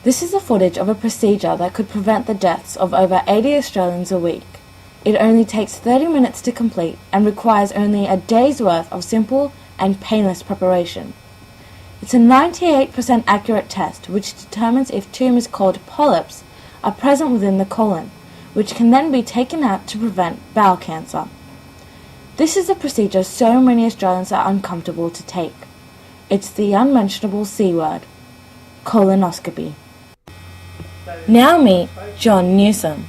This is a footage of a procedure that could prevent the deaths of over 80 Australians a week. It only takes 30 minutes to complete and requires only a day's worth of simple and painless preparation. It's a 98% accurate test which determines if tumours called polyps are present within the colon, which can then be taken out to prevent bowel cancer. This is a procedure so many Australians are uncomfortable to take. It's the unmentionable C word, colonoscopy. Now meet John Newsom.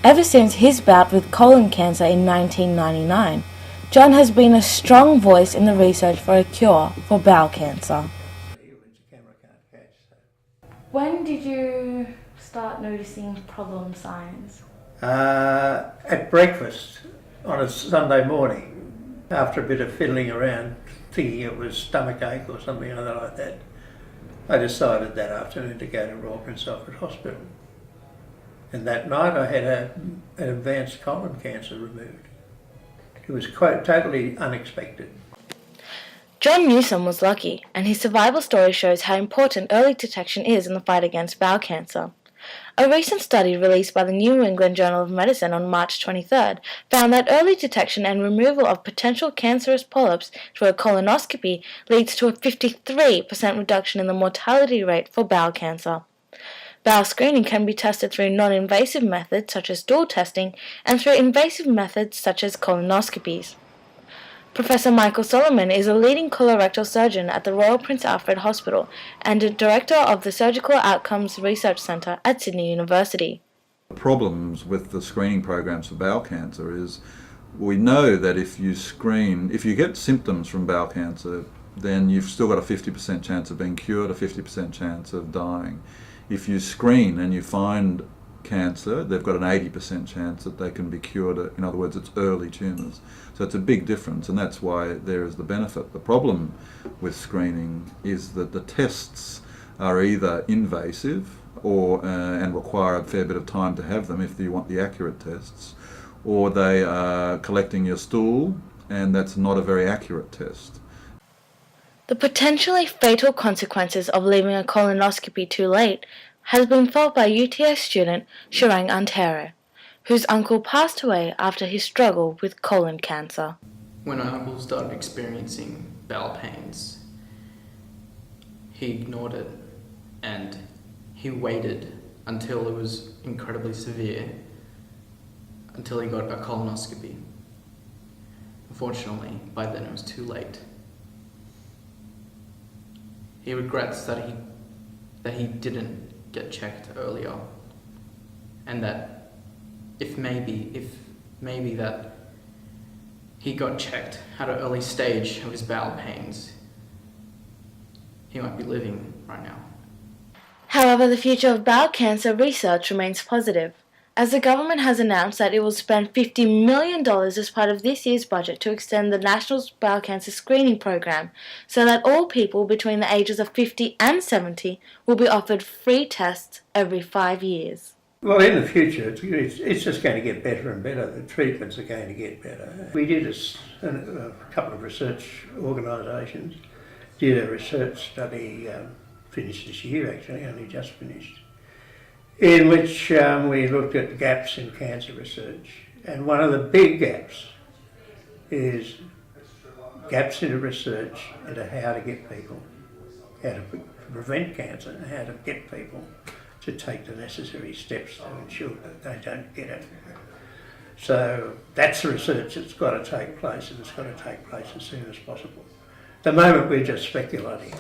Ever since his bout with colon cancer in 1999, John has been a strong voice in the research for a cure for bowel cancer. When did you start noticing problem signs? At breakfast on a Sunday morning, after a bit of fiddling around, thinking it was stomachache or something like that, I decided that afternoon to go to Royal Prince Alfred Hospital. And that night I had an advanced colon cancer removed. It was quite totally unexpected. John Newsom was lucky, and his survival story shows how important early detection is in the fight against bowel cancer. A recent study released by the New England Journal of Medicine on March 23rd found that early detection and removal of potential cancerous polyps through a colonoscopy leads to a 53% reduction in the mortality rate for bowel cancer. Bowel screening can be tested through non-invasive methods such as stool testing and through invasive methods such as colonoscopies. Professor Michael Solomon is a leading colorectal surgeon at the Royal Prince Alfred Hospital and a director of the Surgical Outcomes Research Centre at Sydney University. The problems with the screening programs for bowel cancer is we know that if you get symptoms from bowel cancer, then you've still got a 50% chance of being cured, a 50% chance of dying. If you screen and you find cancer, they've got an 80% chance that they can be cured. In other words, it's early tumours. So it's a big difference, and that's why there is the benefit. The problem with screening is that the tests are either invasive or and require a fair bit of time to have them if you want the accurate tests, or they are collecting your stool, and that's not a very accurate test. The potentially fatal consequences of leaving a colonoscopy too late has been felt by UTS student Shirang Antero, whose uncle passed away after his struggle with colon cancer. When my uncle started experiencing bowel pains, he ignored it and he waited until it was incredibly severe, until he got a colonoscopy. Unfortunately, by then it was too late. He regrets that he didn't get checked earlier, and that if maybe that he got checked at an early stage of his bowel pains, he might be living right now. However, the future of bowel cancer research remains positive, as the government has announced that it will spend $50 million as part of this year's budget to extend the National Bowel Cancer Screening Program so that all people between the ages of 50 and 70 will be offered free tests every 5 years. Well, in the future, it's just going to get better and better. The treatments are going to get better. We did a couple of research organisations did a research study, finished this year actually, only just finished, in which we looked at gaps in cancer research. And one of the big gaps is gaps in research into how to get people, how to prevent cancer and how to get people to take the necessary steps to ensure that they don't get it. So that's the research that's got to take place, and it's got to take place as soon as possible. At the moment we're just speculating.